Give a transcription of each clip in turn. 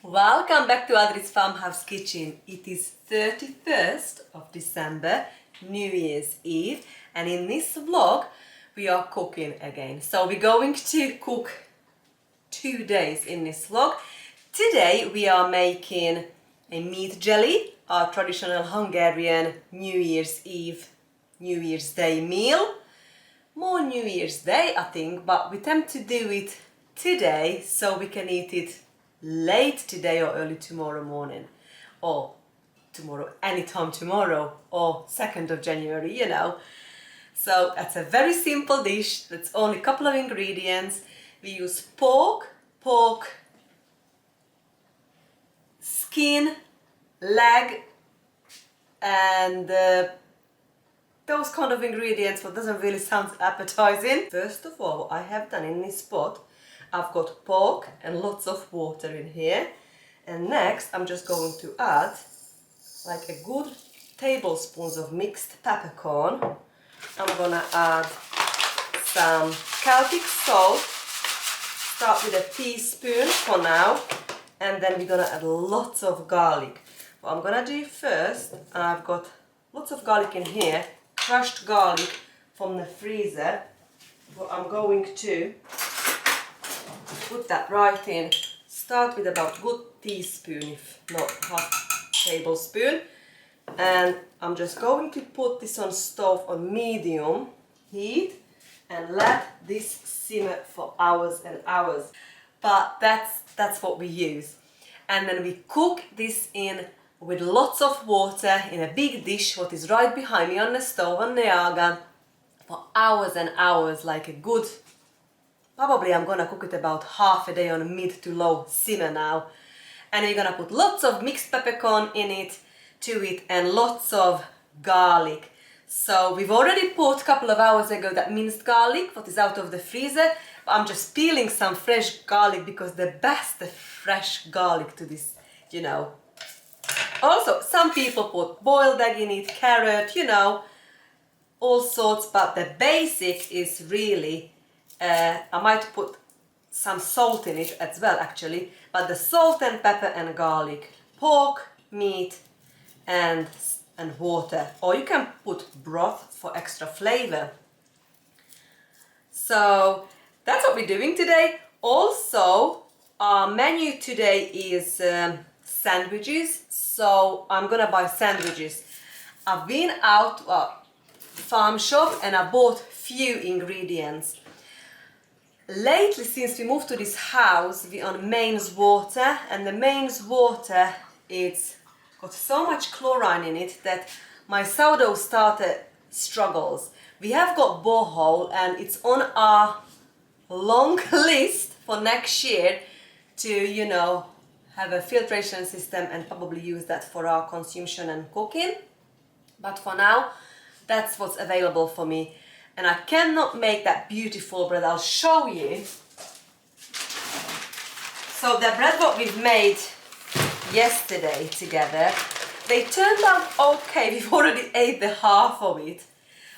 Welcome back to Adri's Farmhouse Kitchen. It is 31st of December, New Year's Eve, and in this vlog we are cooking again. So we're going to cook 2 days in this vlog. Today we are making a meat jelly, our traditional Hungarian New Year's Eve, New Year's Day meal. More New Year's Day, I think, but we tend to do it today so we can eat it late today or early tomorrow morning, or anytime tomorrow, or 2nd of January, you know. So that's a very simple dish. That's only a couple of ingredients. We use pork, skin, leg, and those kind of ingredients. What doesn't really sound appetizing. First of all, what I have done in this pot, I've got pork and lots of water in here, and next I'm just going to add like a good tablespoons of mixed peppercorn. I'm gonna add some Celtic salt, start with a teaspoon for now, and then we're gonna add lots of garlic. What I'm gonna do first, I've got lots of garlic in here, crushed garlic from the freezer. What I'm going to put that right in. Start with about a good teaspoon, if not half tablespoon. And I'm just going to put this on stove on medium heat and let this simmer for hours and hours. But that's what we use. And then we cook this in with lots of water in a big dish, what is right behind me on the stove on the aga, for hours and hours, like a good, probably I'm gonna cook it about half a day on a mid to low simmer now. And you're gonna put lots of mixed peppercorn in it, and lots of garlic. So we've already put a couple of hours ago that minced garlic, what is out of the freezer. But I'm just peeling some fresh garlic because the fresh garlic to this, you know. Also, some people put boiled egg in it, carrot, you know, all sorts, but the basic is really, I might put some salt in it as well actually, but the salt and pepper and garlic, pork, meat and water, or you can put broth for extra flavor. So that's what we're doing today. Also, our menu today is sandwiches, so I'm gonna buy sandwiches. I've been out farm shop and I bought few ingredients. Lately, since we moved to this house, we're on mains water, and the mains water, it's got so much chlorine in it that my sourdough starter struggles. We have got borehole and it's on our long list for next year to, you know, have a filtration system and probably use that for our consumption and cooking. But for now, that's what's available for me. And I cannot make that beautiful bread. I'll show you. So the bread what we've made yesterday together, they turned out okay. We've already ate the half of it,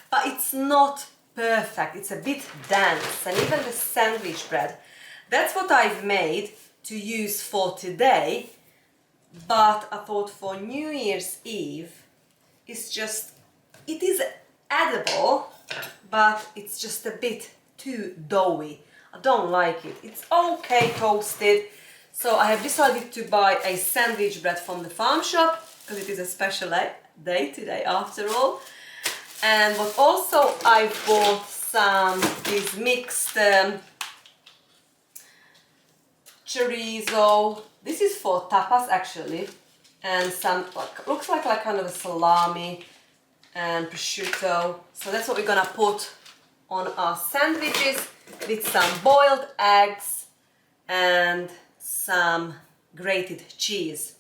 but it's not perfect. It's a bit dense, and even the sandwich bread, that's what I've made to use for today. But I thought for New Year's Eve, it is edible, but it's just a bit too doughy. I don't like it. It's okay toasted. So I have decided to buy a sandwich bread from the farm shop because it is a special day today after all. And what also I bought some these mixed chorizo. This is for tapas actually, and some looks like kind of a salami and prosciutto. So that's what we're gonna put on our sandwiches with some boiled eggs and some grated cheese.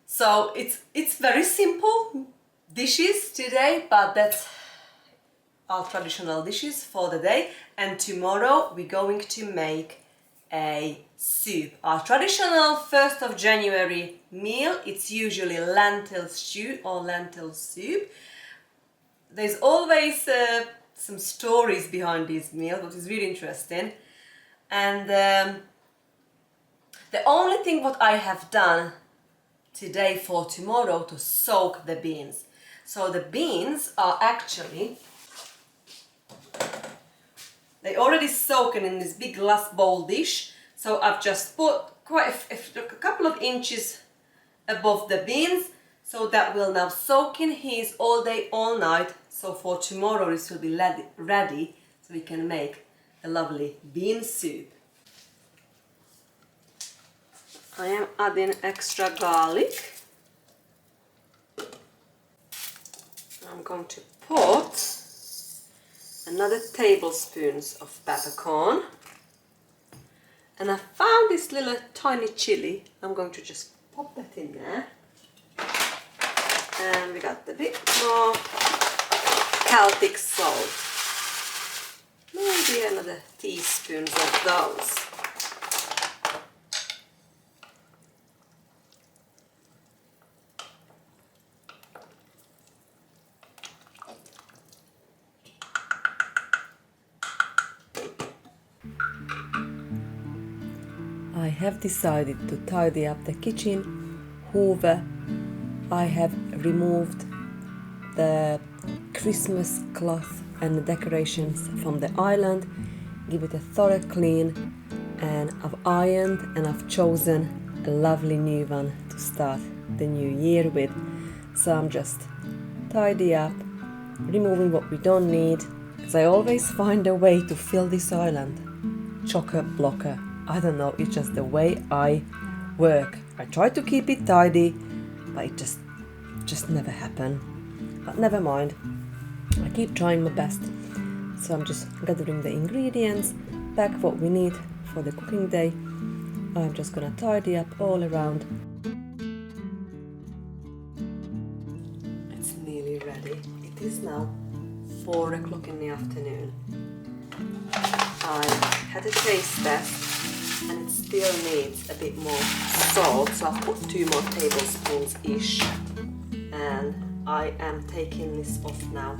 So it's very simple dishes today, but that's our traditional dishes for the day. And tomorrow we're going to make a soup. Our traditional 1st of January meal, it's usually lentil stew or lentil soup. There's always some stories behind this meal, which is really interesting. And The only thing what I have done today for tomorrow to soak the beans. So the beans are actually, they already soaken in this big glass bowl dish. So I've just put quite a couple of inches above the beans. So that will now soak in here all day, all night. So for tomorrow this will be ready so we can make a lovely bean soup. I am adding extra garlic. I'm going to put another tablespoon of peppercorn. And I found this little tiny chili. I'm going to just pop that in there. And we got a bit more Celtic salt. Maybe another teaspoon of those. I have decided to tidy up the kitchen, hoover. I have removed the Christmas cloth and the decorations from the island, give it a thorough clean, and I've ironed and I've chosen a lovely new one to start the new year with. So I'm just tidy up, removing what we don't need, because I always find a way to fill this island. Chock-a-blocker. I don't know, it's just the way I work. I try to keep it tidy, but it just never happen. But never mind, I keep trying my best. So I'm just gathering the ingredients, pack what we need for the cooking day. I'm just gonna tidy up all around. It's nearly ready. It is now 4 o'clock in the afternoon. I had a taste test and it still needs a bit more salt, so I've put 2 more tablespoons ish, and I am taking this off now.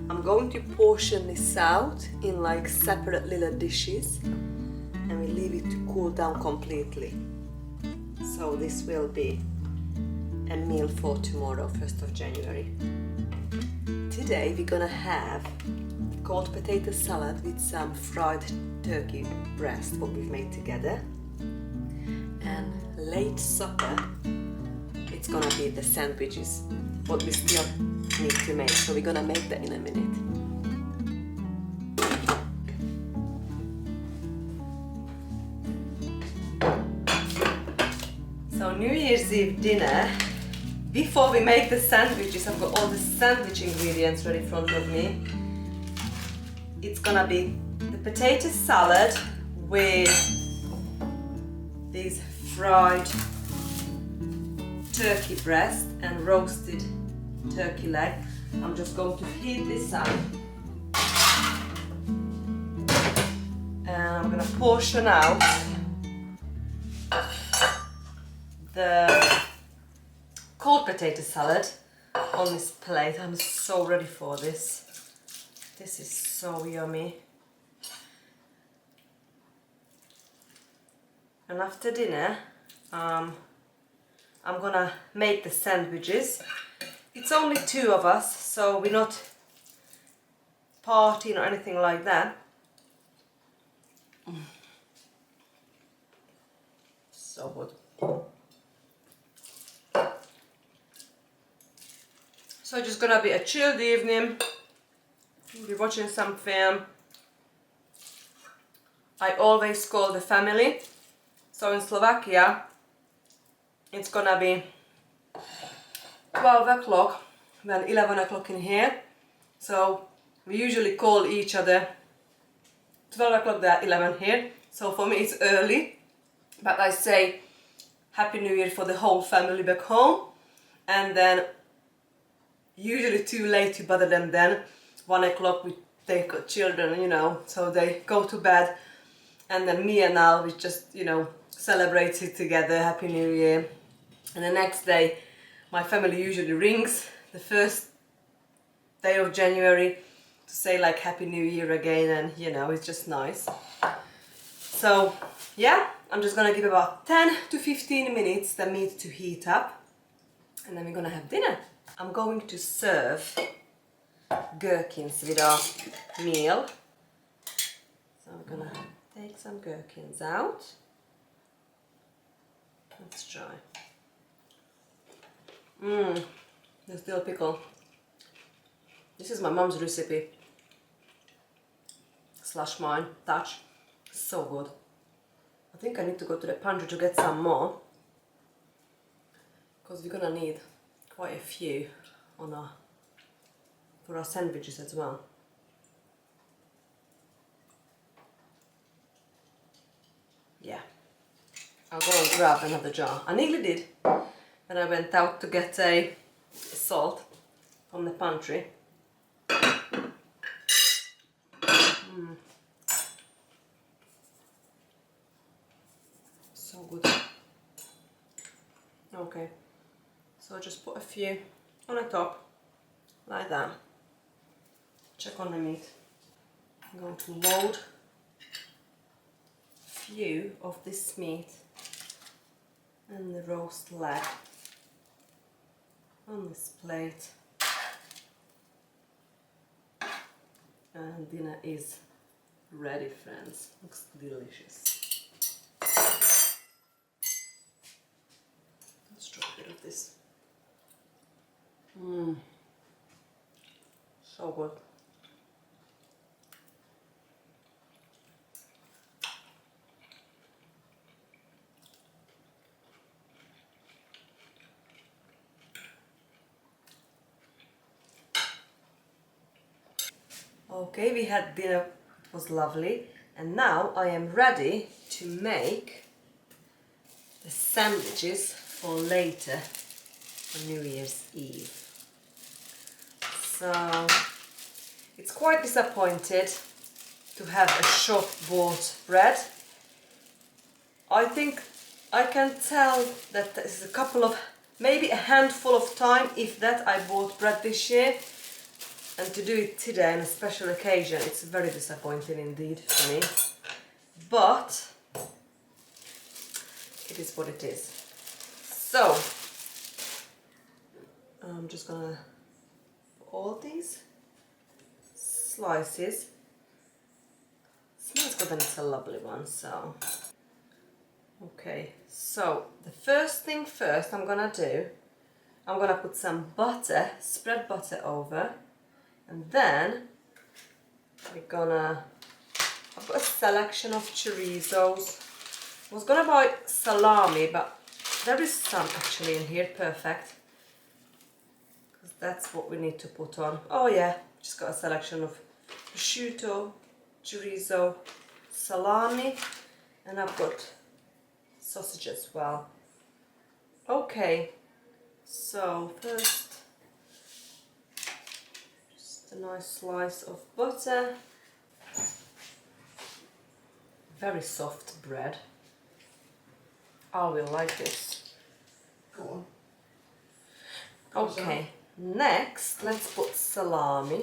I'm going to portion this out in like separate little dishes and we leave it to cool down completely. So this will be a meal for tomorrow, 1st of January. Today we're gonna have cold potato salad with some fried turkey breast, what we've made together. And late supper, it's gonna be the sandwiches, what we still need to make. So we're gonna make that in a minute. So New Year's Eve dinner, before we make the sandwiches, I've got all the sandwich ingredients ready in front of me. It's gonna be the potato salad with these fried turkey breast and roasted turkey leg. I'm just going to heat this up and I'm gonna portion out the cold potato salad on this plate. I'm so ready for this. This is so yummy. And after dinner, I'm gonna make the sandwiches. It's only 2 of us, so we're not partying or anything like that. So good. So it's just gonna be a chilled evening. We'll be watching some film. I always call the family. So in Slovakia, it's gonna be 12 o'clock, then 11 o'clock in here. So we usually call each other 12 o'clock there, 11 here. So for me it's early, but I say Happy New Year for the whole family back home. And then usually too late to bother them then. 1 o'clock they've got children, you know, so they go to bed. And then me and Al, we just, you know, celebrate it together, Happy New Year. And the next day, my family usually rings the 1st day of January to say like Happy New Year again, and you know, it's just nice. So yeah, I'm just gonna give about 10 to 15 minutes the meat to heat up, and then we're gonna have dinner. I'm going to serve gherkins with our meal. So I'm gonna take some gherkins out. Let's try. There's still pickle. This is my mom's recipe slash mine touch. So good. I think I need to go to the pantry to get some more, because we're gonna need quite a few for our sandwiches as well. Yeah, I'll go and grab another jar. I nearly did when I went out to get a salt from the pantry. So good. Okay, so just put a few on the top, like that. Check on the meat. I'm going to load a few of this meat and the roast leg on this plate. And dinner is ready, friends. Looks delicious. Let's try a bit of this. So good. Okay, we had dinner, it was lovely, and now I am ready to make the sandwiches for later, for New Year's Eve. So it's quite disappointed to have a shop bought bread. I think I can tell that there's a couple of, maybe a handful of time, if that, I bought bread this year. And to do it today on a special occasion, it's very disappointing indeed for me. But it is what it is. So I'm just gonna put all these slices. Smells good and it's a lovely one, so. Okay, so the first thing first I'm gonna do, I'm gonna put some butter, spread butter over. And then I've got a selection of chorizos. I was gonna buy salami, but there is some actually in here, perfect. Because that's what we need to put on. Oh yeah, just got a selection of prosciutto, chorizo, salami, and I've got sausage as well. Okay, so first, a nice slice of butter, very soft bread. I will like this. Go on. Okay, next let's put salami.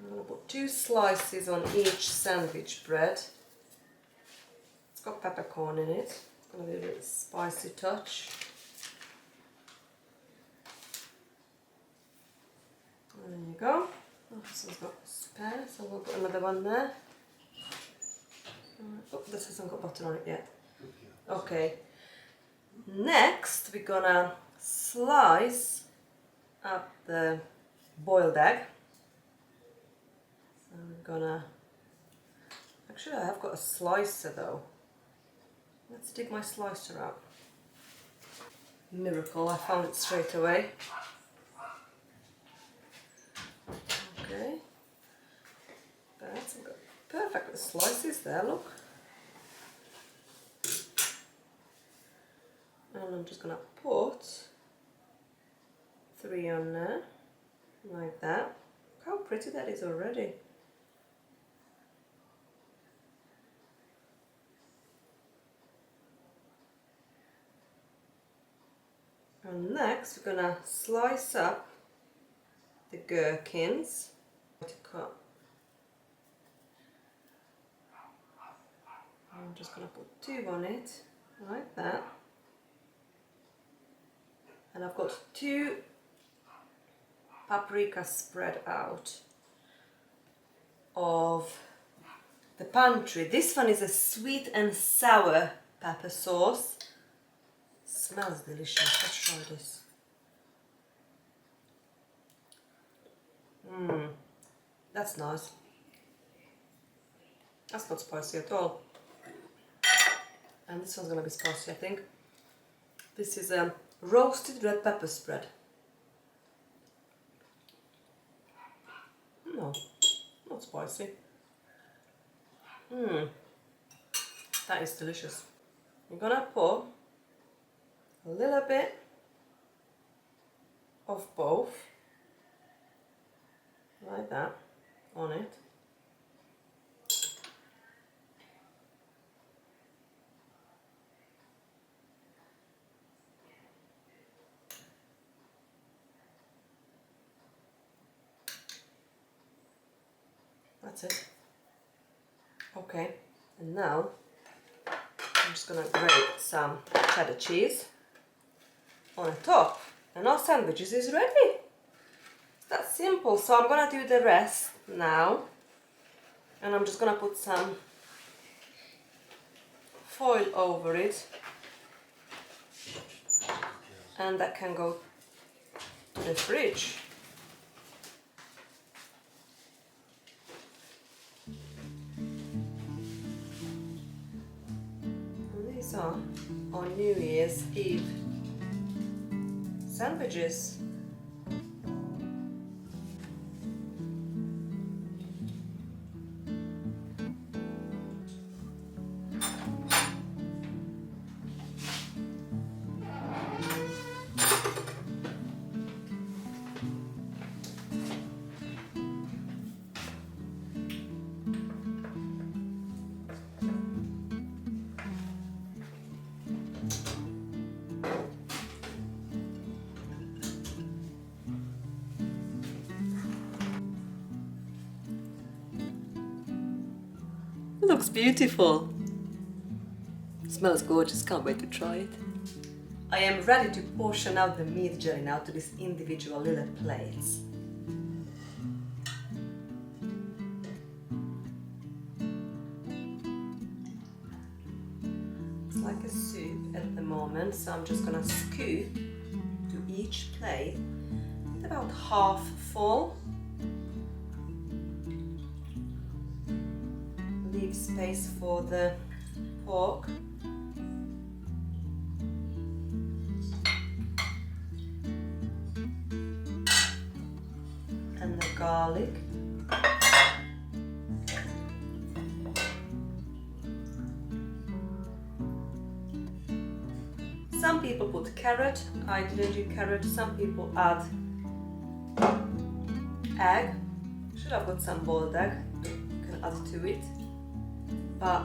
I'm going to put 2 slices on each sandwich bread. It's got peppercorn in it. It's going to be a bit spicy touch. There you go. Oh, this one's got spare, so we'll put another one there. Oh, this hasn't got butter on it yet. Okay. Next, we're gonna slice up the boiled egg. So we're gonna... Actually, I have got a slicer though. Let's dig my slicer out. Miracle, I found it straight away. Okay, that's perfect slices there, look. And I'm just going to put 3 on there, like that. Look how pretty that is already. And next we're going to slice up the gherkins to cut. I'm just gonna put 2 on it, like that. And I've got 2 paprika spread out of the pantry. This one is a sweet and sour pepper sauce. Smells delicious. Let's try this. That's nice. That's not spicy at all. And this one's gonna be spicy, I think. This is a roasted red pepper spread. No, not spicy. That is delicious. I'm gonna pour a little bit of both, like that, on it. That's it. Okay, and now I'm just gonna grate some cheddar cheese on the top, and our sandwiches is ready. That's simple. So I'm gonna do the rest now, and I'm just gonna put some foil over it, and that can go to the fridge. And these are on New Year's Eve sandwiches. Looks beautiful. Smells gorgeous, can't wait to try it. I am ready to portion out the meat jelly now to these individual little plates. It's like a soup at the moment, so I'm just gonna scoop to each plate about half full. Leave space for the pork. And the garlic. Some people put carrot, I didn't do carrot. Some people add egg. Should have got some boiled egg, you can add to it. But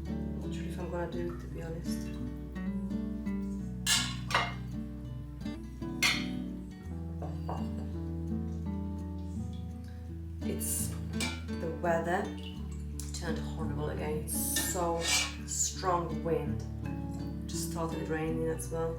I'm not sure if I'm gonna do it, to be honest. It's the weather turned horrible again. It's so strong wind. Just started raining as well.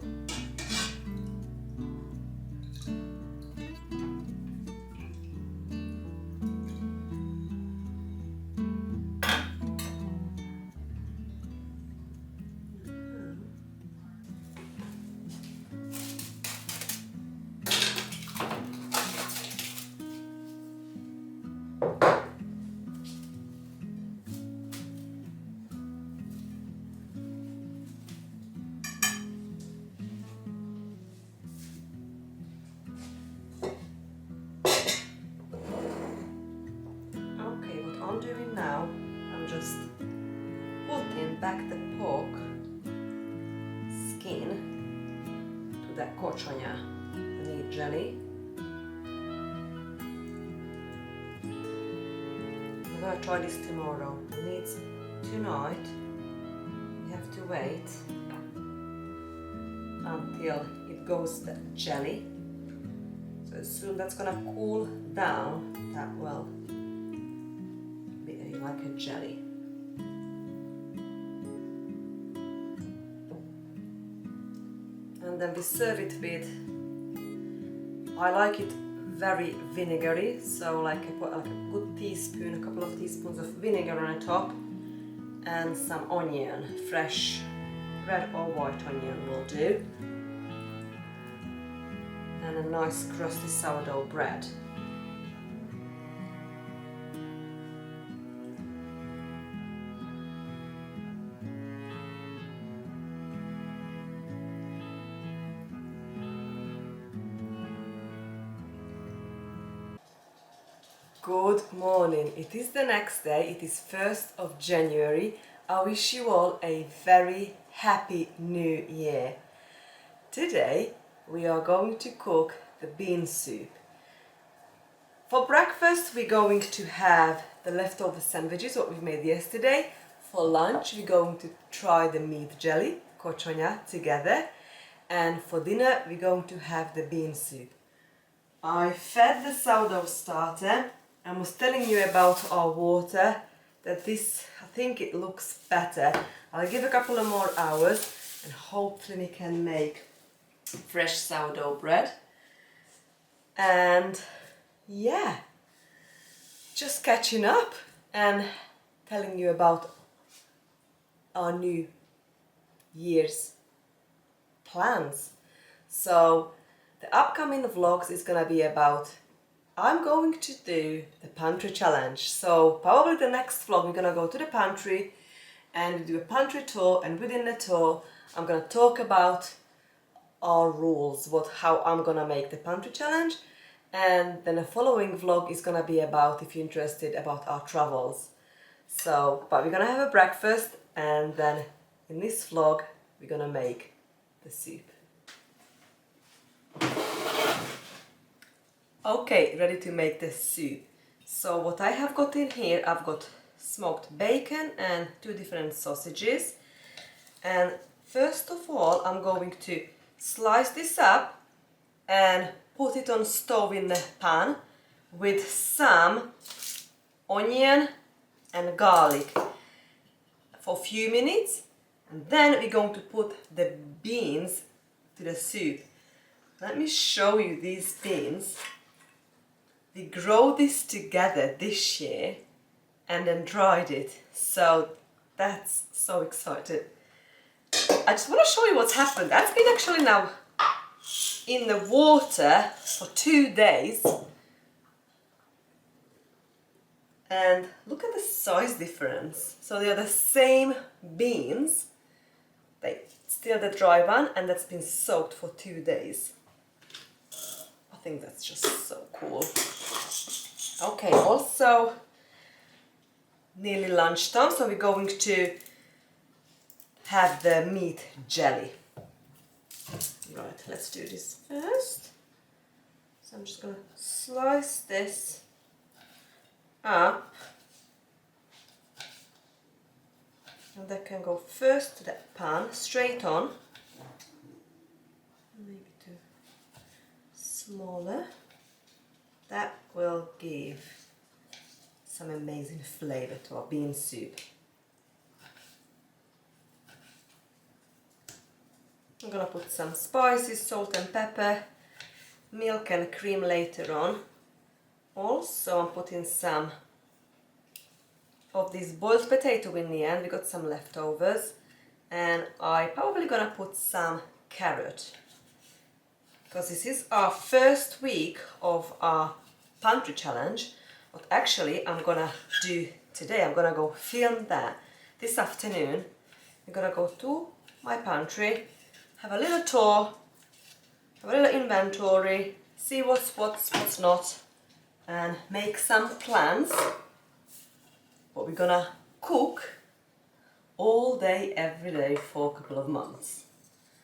I'm doing now, I'm just putting back the pork skin to that Kocsonya meat jelly. I'm gonna try this tomorrow. It needs tonight. We have to wait until it goes the jelly. So as soon that's gonna cool down, that will like a jelly. And then we serve it with, I like it very vinegary, so like I put like a good teaspoon, a couple of teaspoons of vinegar on the top, and some onion, fresh red or white onion will do, and a nice crusty sourdough bread. Good morning, it is the next day, it is 1st of January. I wish you all a very happy new year. Today we are going to cook the bean soup. For breakfast we're going to have the leftover sandwiches, what we made yesterday. For lunch we're going to try the meat jelly, Kocsonya, together. And for dinner we're going to have the bean soup. I fed the sourdough starter and was telling you about our water, that this, I think it looks better. I'll give a couple of more hours and hopefully we can make fresh sourdough bread. And yeah, just catching up and telling you about our new year's plans. So the upcoming vlogs is gonna be about, I'm going to do the pantry challenge. So probably the next vlog we're gonna go to the pantry and do a pantry tour, and within the tour I'm gonna talk about our rules, how I'm gonna make the pantry challenge. And then the following vlog is gonna be about, if you're interested, about our travels. So, but we're gonna have a breakfast, and then in this vlog we're gonna make the soup. Okay, ready to make the soup. So what I have got in here, I've got smoked bacon and 2 different sausages. And first of all, I'm going to slice this up and put it on stove in the pan with some onion and garlic for a few minutes. And then we're going to put the beans to the soup. Let me show you these beans. We grow this together this year and then dried it, so that's so excited. I just want to show you what's happened. That's been actually now in the water for 2 days, and look at the size difference. So they are the same beans, they still the dry one, and that's been soaked for 2 days. I think that's just so cool. Okay, also nearly lunchtime, so we're going to have the meat jelly. Right, let's do this first. So I'm just gonna slice this up, and that can go first to the pan, straight on. Maybe too smaller. That will give some amazing flavor to our bean soup. I'm gonna put some spices, salt and pepper, milk and cream later on. Also, I'm putting some of this boiled potato in the end. We got some leftovers, and I'm probably gonna put some carrot, because this is our first week of our pantry challenge. What actually I'm gonna do today, I'm gonna go film that this afternoon. I'm gonna go to my pantry, have a little tour, have a little inventory, see what's not, and make some plans what we're gonna cook all day, every day for a couple of months.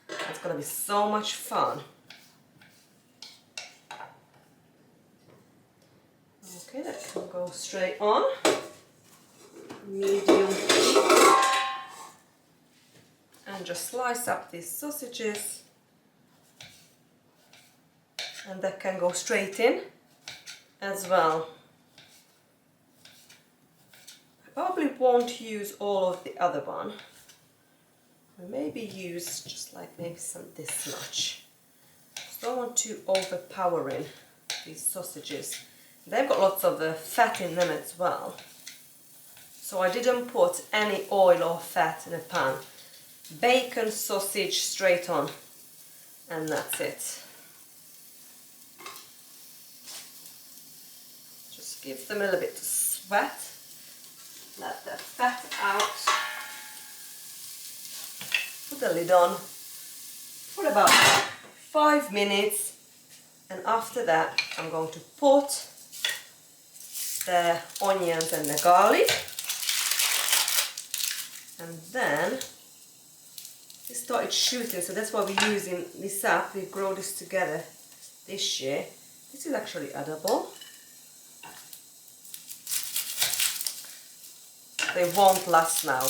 It's gonna be so much fun. Okay, that can go straight on. Medium heat. And just slice up these sausages. And that can go straight in as well. I probably won't use all of the other one. We maybe use just like maybe this much. Just don't want to overpowering these sausages. They've got lots of fat in them as well. So I didn't put any oil or fat in a pan. Bacon, sausage straight on, and that's it. Just give them a little bit of sweat. Let the fat out. Put the lid on for about 5 minutes, and after that I'm going to put the onions and the garlic, and then it started shooting, so that's why we're using this up. We grow this together this year. This is actually edible. They won't last now,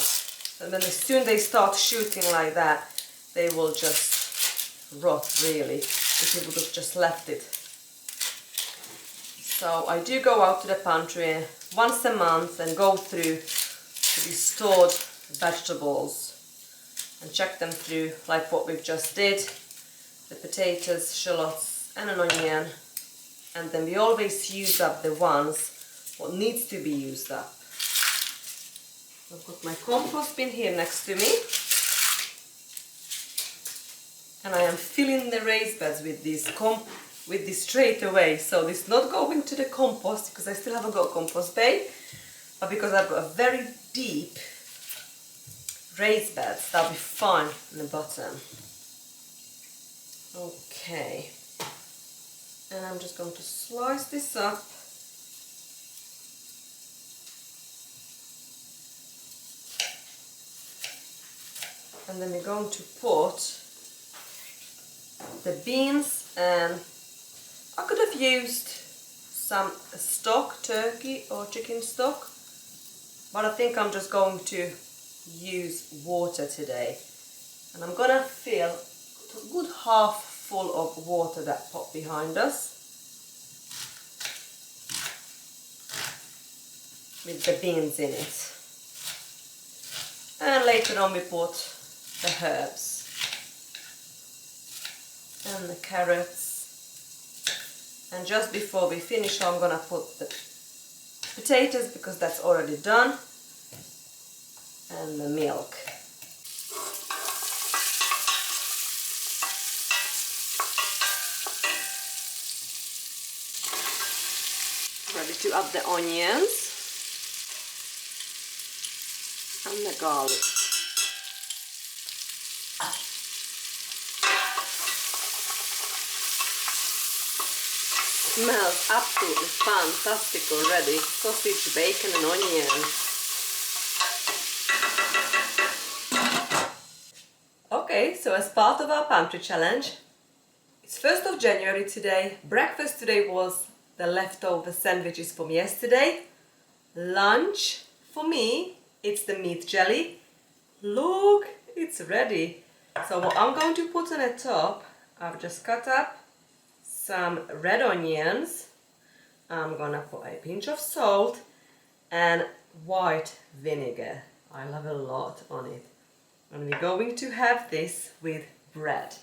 and then as soon as they start shooting like that, they will just rot really, if you would have just left it. So I do go out to the pantry once a month and go through the stored vegetables and check them through, like what we've just did, the potatoes, shallots and an onion, and then we always use up the ones what needs to be used up. I've got my compost bin here next to me, and I am filling the raised beds with this straight away. So this is not going to the compost because I still haven't got a compost bay, but because I've got a very deep raised beds, that'll be fine in the bottom. Okay, and I'm just going to slice this up. And then we're going to put the beans, and I could have used some stock, turkey or chicken stock, but I think I'm just going to use water today. And I'm gonna fill a good half full of water, that pot behind us, with the beans in it. And later on we put the herbs and the carrots, and just before we finish I'm gonna put the potatoes because that's already done, and the milk. Ready to add the onions and the garlic. Smells absolutely fantastic already. Sausage, bacon and onions. Okay, so as part of our pantry challenge, it's 1st of January today. Breakfast today was the leftover sandwiches from yesterday. Lunch, for me, it's the meat jelly. Look, it's ready. So what I'm going to put on the top, I've just cut up some red onions. I'm gonna put a pinch of salt and white vinegar. I love a lot on it. And we're going to have this with bread.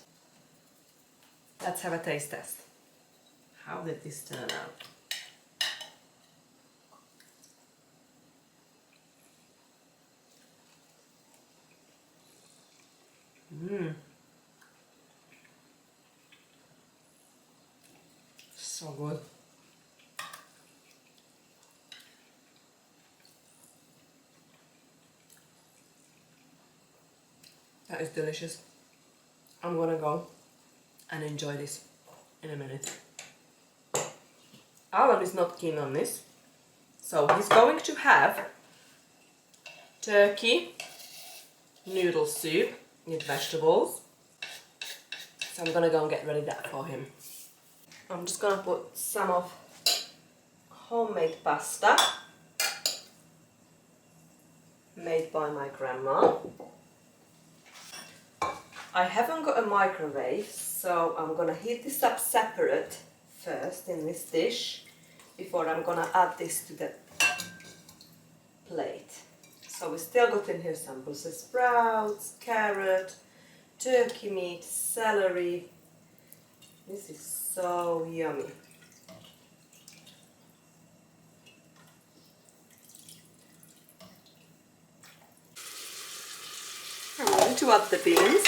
Let's have a taste test. How did this turn out? So good. That is delicious. I'm gonna go and enjoy this in a minute. Alan is not keen on this, so he's going to have turkey noodle soup with vegetables. So I'm gonna go and get ready that for him. I'm just gonna put some of homemade pasta made by my grandma. I haven't got a microwave, so I'm gonna heat this up separate first in this dish before I'm gonna add this to the plate. So we still got in here some Brussels sprouts, carrot, turkey meat, celery. This is so yummy. I'm going to add the beans.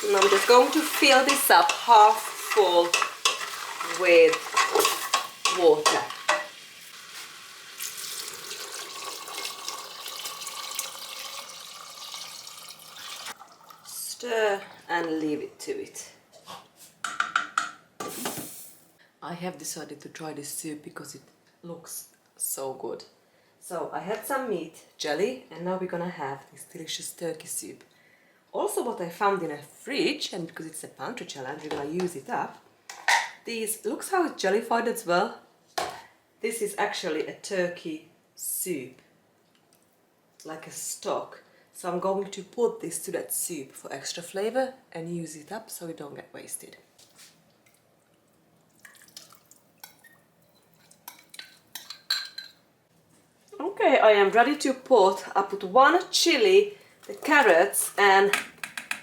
And I'm just going to fill this up half full with water. Stir and leave it to it. I have decided to try this soup because it looks so good. So I had some meat, jelly, and now we're gonna have this delicious turkey soup. Also what I found in a fridge, and because it's a pantry challenge, we're gonna use it up. These, looks how it's jellified as well. This is actually a turkey soup, like a stock. So I'm going to put this to that soup for extra flavor and use it up so it don't get wasted. Okay, I am ready to put, I put one chili, the carrots, and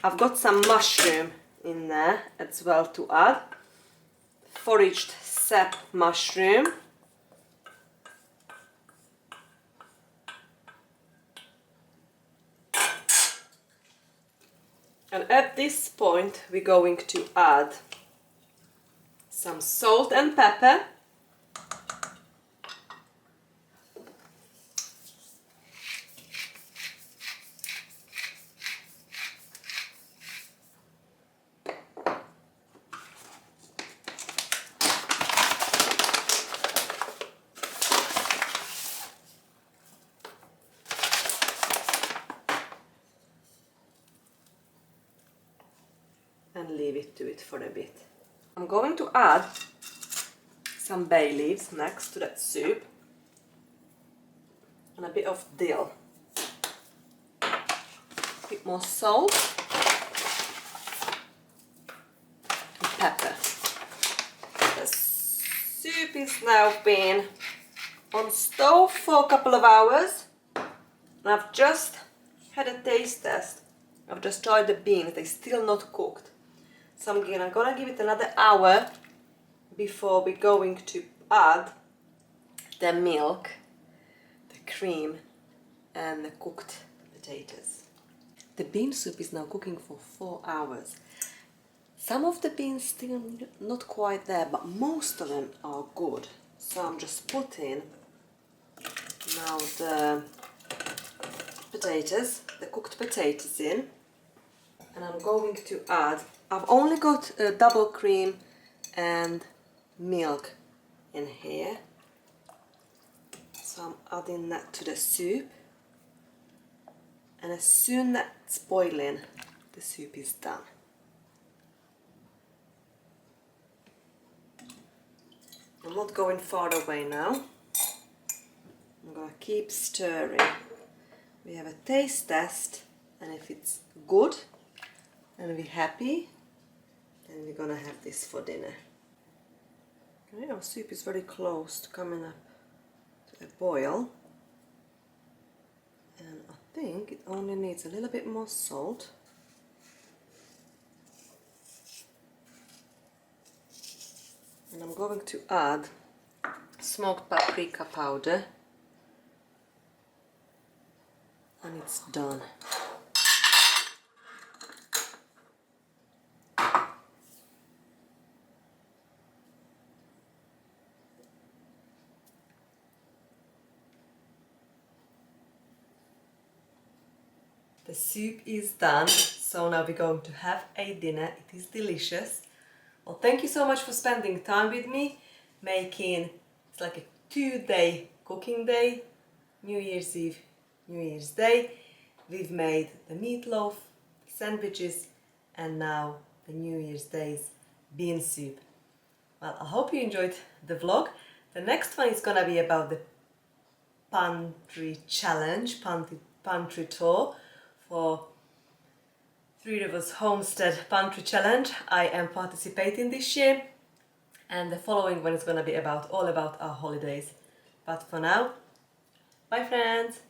I've got some mushroom in there as well to add. Foraged sap mushroom. And at this point we're going to add some salt and pepper. And leave it to it for a bit. I'm going to add some bay leaves next to that soup and a bit of dill, a bit more salt and pepper. The soup is now been on stove for a couple of hours and I've just had a taste test. I've just tried the beans, they're still not cooked. So I'm gonna give it another hour before we're going to add the milk, the cream and the cooked potatoes. The bean soup is now cooking for 4 hours. Some of the beans still not quite there, but most of them are good. So I'm just putting now the potatoes, the cooked potatoes in. And I'm going to add, I've only got double cream and milk in here. So I'm adding that to the soup. And as soon as it's boiling, the soup is done. I'm not going far away now. I'm gonna keep stirring. We have a taste test, and if it's good and we're happy, then we're gonna have this for dinner. Okay, our soup is very close to coming up to a boil, and I think it only needs a little bit more salt. And I'm going to add smoked paprika powder, and it's done. The soup is done, so now we're going to have a dinner. It is delicious. Well, thank you so much for spending time with me, making, it's like a 2-day cooking day, New Year's Eve, New Year's Day. We've made the meatloaf, sandwiches, and now the New Year's Day's bean soup. Well, I hope you enjoyed the vlog. The next one is gonna be about the pantry challenge, pantry tour for Three Rivers Homestead Pantry Challenge. I am participating this year, and the following one is going to be all about our holidays. But for now, bye friends!